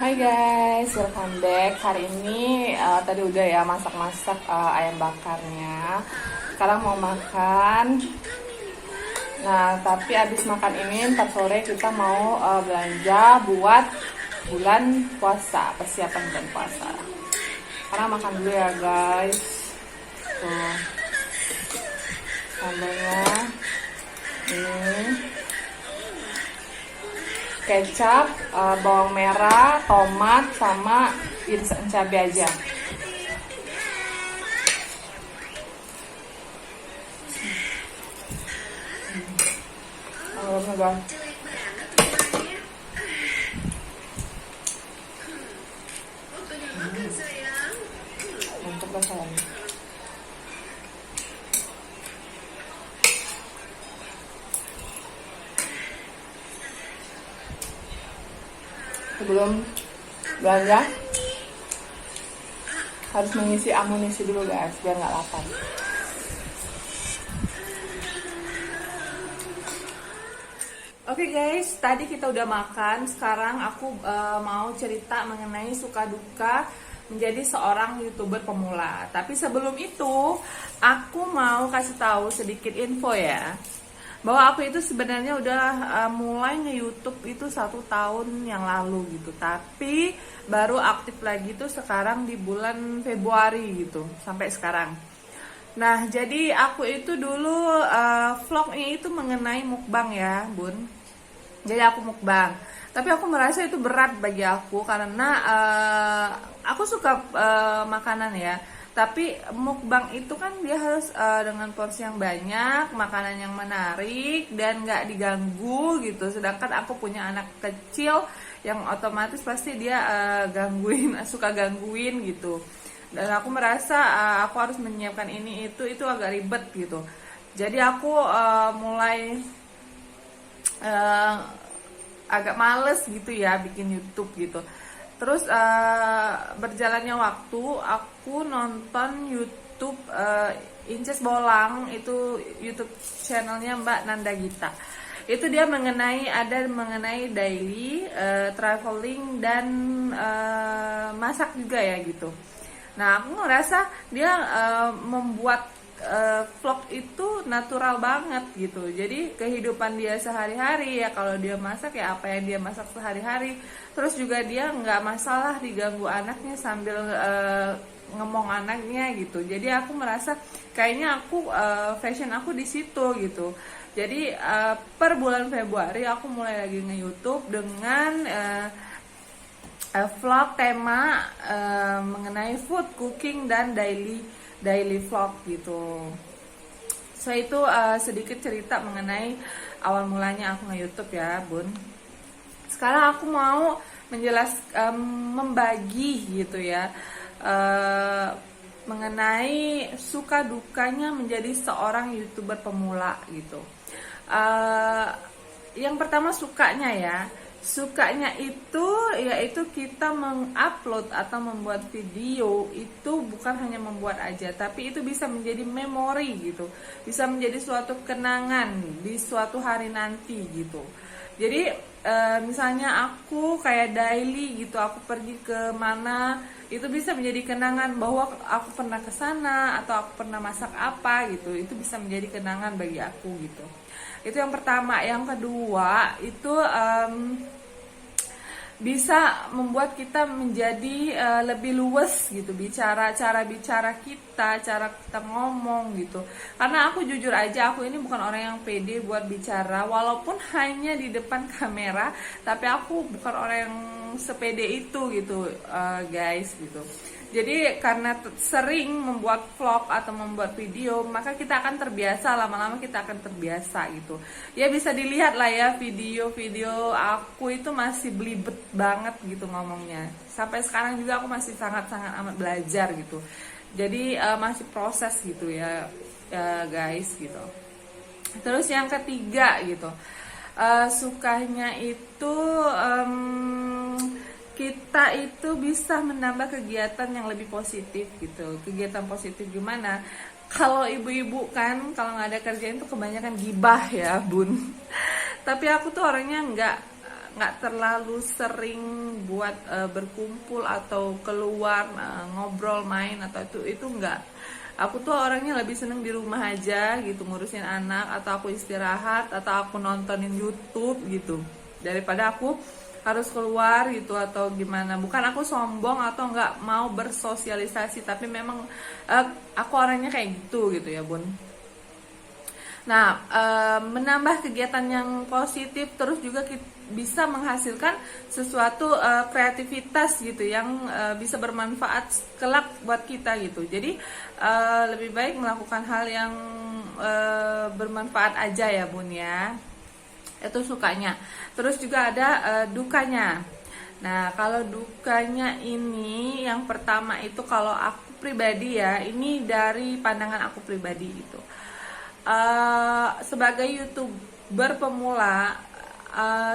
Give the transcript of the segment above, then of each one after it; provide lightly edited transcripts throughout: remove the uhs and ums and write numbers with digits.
Hai guys, welcome back. Hari ini tadi udah ya masak-masak ayam bakarnya. Sekarang mau makan. Nah, tapi abis makan ini ntar sore kita mau belanja buat bulan puasa, persiapan bulan puasa. Sekarang makan dulu ya guys. Tuh, sambalnya ini. Kecap, bawang merah, tomat, sama irisan cabai aja. Guys. Mantap lah sayang. Sebelum belanja harus mengisi amunisi dulu guys biar nggak lapar. Oke guys, tadi kita udah makan. Sekarang aku mau cerita mengenai suka duka menjadi seorang YouTuber pemula. Tapi sebelum itu aku mau kasih tahu sedikit info ya, bahwa aku itu sebenarnya udah mulai nge-YouTube itu 1 tahun yang lalu gitu. Tapi baru aktif lagi tuh sekarang di bulan Februari gitu, sampai sekarang. Nah, jadi aku itu dulu vlognya itu mengenai mukbang ya, Bun. Jadi aku mukbang. Tapi aku merasa itu berat bagi aku karena aku suka makanan ya. Tapi mukbang itu kan dia harus dengan porsi yang banyak, makanan yang menarik dan nggak diganggu gitu. Sedangkan aku punya anak kecil yang otomatis pasti dia suka gangguin gitu. Dan aku merasa aku harus menyiapkan ini itu agak ribet gitu. Jadi aku mulai agak males gitu ya bikin YouTube gitu. Terus berjalannya waktu aku nonton YouTube Inces Bolang, itu YouTube channelnya Mbak Nanda Gita. Itu dia mengenai daily, traveling dan masak juga ya gitu. Nah, aku ngerasa dia membuat vlog itu natural banget gitu. Jadi kehidupan dia sehari-hari ya, kalau dia masak ya apa yang dia masak sehari-hari. Terus juga dia nggak masalah diganggu anaknya sambil ngomong anaknya gitu. Jadi aku merasa kayaknya aku fashion aku di situ gitu. Jadi per bulan Februari aku mulai lagi nge-YouTube dengan vlog tema mengenai food, cooking dan daily vlog gitu. So itu sedikit cerita mengenai awal mulanya aku nge-YouTube ya, Bun. Sekarang aku mau membagi gitu ya mengenai suka dukanya menjadi seorang YouTuber pemula gitu. Yang pertama sukanya itu yaitu kita mengupload atau membuat video itu bukan hanya membuat aja, tapi itu bisa menjadi memori gitu, bisa menjadi suatu kenangan di suatu hari nanti gitu. Jadi misalnya aku kayak daily gitu, aku pergi ke mana itu bisa menjadi kenangan bahwa aku pernah ke sana atau aku pernah masak apa gitu, itu bisa menjadi kenangan bagi aku gitu. Itu yang pertama. Yang kedua itu bisa membuat kita menjadi lebih luwes gitu, cara bicara kita, cara kita ngomong gitu. Karena aku jujur aja, aku ini bukan orang yang pede buat bicara, walaupun hanya di depan kamera, tapi aku bukan orang yang sepede itu gitu guys gitu. Jadi karena sering membuat vlog atau membuat video, maka kita akan terbiasa, lama-lama kita akan terbiasa gitu. Ya bisa dilihat lah ya, video-video aku itu masih belibet banget gitu ngomongnya. Sampai sekarang juga aku masih sangat-sangat amat belajar gitu. Jadi masih proses gitu ya, guys gitu. Terus yang ketiga gitu, sukanya itu kita itu bisa menambah kegiatan yang lebih positif gitu. Kegiatan positif gimana? Kalau ibu-ibu kan kalau nggak ada kerjaan tuh kebanyakan gibah ya bun. Tapi aku tuh orangnya nggak terlalu sering buat berkumpul atau keluar ngobrol main atau itu nggak. Aku tuh orangnya lebih seneng di rumah aja gitu, ngurusin anak, atau aku istirahat, atau aku nontonin YouTube gitu, daripada aku harus keluar gitu atau gimana. Bukan aku sombong atau nggak mau bersosialisasi, tapi memang aku orangnya kayak gitu ya bun. Nah, menambah kegiatan yang positif terus juga bisa menghasilkan sesuatu kreativitas gitu yang bisa bermanfaat kelak buat kita gitu. Jadi lebih baik melakukan hal yang bermanfaat aja ya bun ya. Itu sukanya. Terus juga ada dukanya. Nah, kalau dukanya ini yang pertama itu kalau aku pribadi ya, ini dari pandangan aku pribadi gitu. Sebagai YouTuber pemula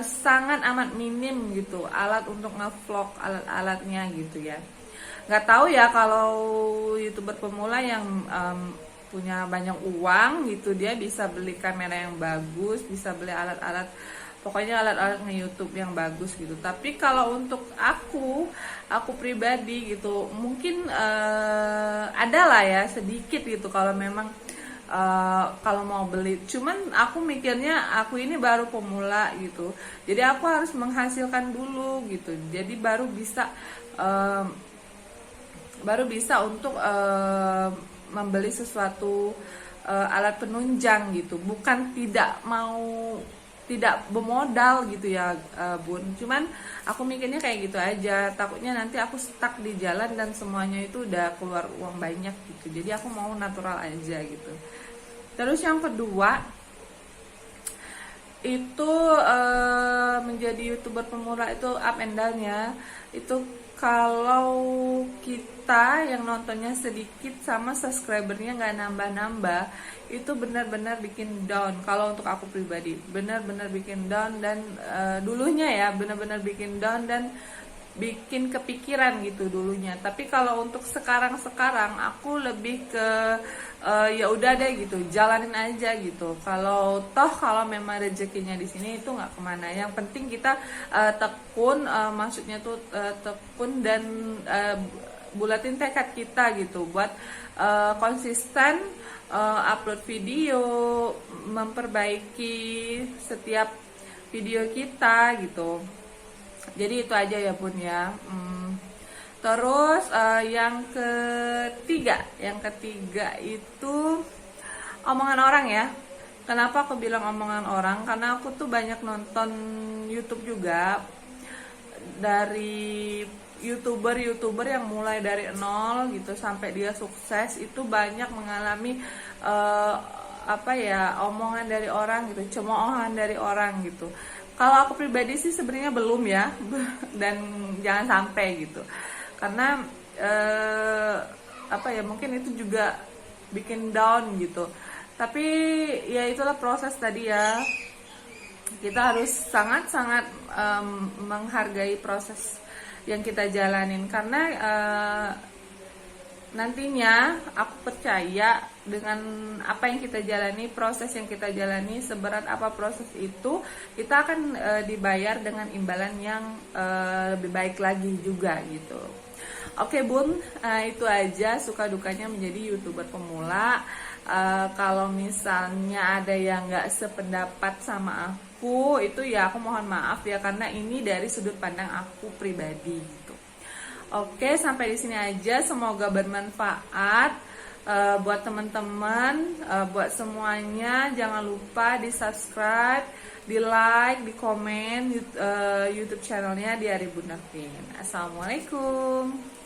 sangat amat minim gitu alat untuk nge-vlog, alat-alatnya gitu ya. Nggak tahu ya kalau YouTuber pemula yang punya banyak uang gitu, dia bisa beli kamera yang bagus, bisa beli alat-alat, pokoknya alat-alat nge-YouTube yang bagus gitu. Tapi kalau untuk aku pribadi gitu, mungkin ada lah ya sedikit gitu kalau memang kalau mau beli. Cuman aku mikirnya aku ini baru pemula gitu, jadi aku harus menghasilkan dulu gitu, jadi baru bisa untuk membeli sesuatu alat penunjang gitu. Bukan tidak bermodal gitu ya bun, cuman aku mikirnya kayak gitu aja, takutnya nanti aku stuck di jalan dan semuanya itu udah keluar uang banyak gitu. Jadi aku mau natural aja gitu. Terus yang kedua itu menjadi YouTuber pemula itu up and down ya. Itu kalau kita yang nontonnya sedikit sama subscribernya nggak nambah-nambah, itu benar-benar bikin down. Kalau untuk aku pribadi benar-benar bikin down, dan dulunya ya benar-benar bikin down dan bikin kepikiran gitu dulunya. Tapi kalau untuk sekarang aku lebih ke ya udah deh gitu, jalanin aja gitu. Kalau memang rezekinya di sini itu nggak kemana. Yang penting kita tekun, maksudnya tuh tekun dan bulatin tekad kita gitu buat konsisten upload video, memperbaiki setiap video kita gitu. Jadi itu aja ya bun ya. Terus yang ketiga itu omongan orang ya. Kenapa aku bilang omongan orang? Karena aku tuh banyak nonton YouTube juga, dari YouTuber yang mulai dari nol gitu sampai dia sukses, itu banyak mengalami omongan dari orang gitu, cemoohan dari orang gitu. Kalau aku pribadi sih sebenarnya belum ya, dan jangan sampai gitu, karena mungkin itu juga bikin down gitu. Tapi ya itulah proses tadi ya, kita harus sangat-sangat menghargai proses yang kita jalanin, karena nantinya aku percaya dengan apa yang kita jalani, proses yang kita jalani, seberat apa proses itu, kita akan dibayar dengan imbalan yang lebih baik lagi juga gitu. Oke bun, itu aja suka dukanya menjadi YouTuber pemula. Kalau misalnya ada yang nggak sependapat sama aku, itu ya aku mohon maaf ya, karena ini dari sudut pandang aku pribadi gitu. Oke, sampai di sini aja. Semoga bermanfaat buat teman-teman, buat semuanya. Jangan lupa di subscribe, di like, di komen YouTube channelnya di Ari Bunda Vin. Assalamualaikum.